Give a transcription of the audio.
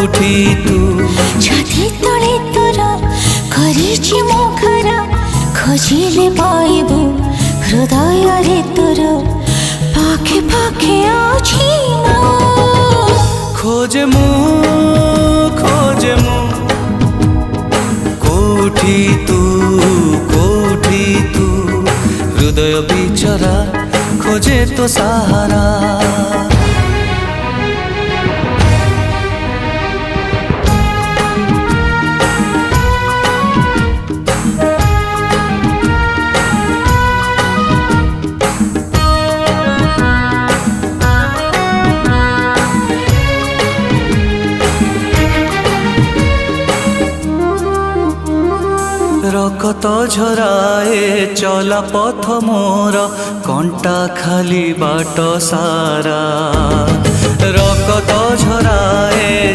কোঠি তু छाती तले तोर करिछि मो घर खोजिले पाइबु हृदय रे तोर पाखे पाखे अछि मो खोजे मु कोठि तू हृदय बिचरा खोजे तो सहारा रकत झराए चला पथ मोर कंटा खाली बाट सारा रकत झराए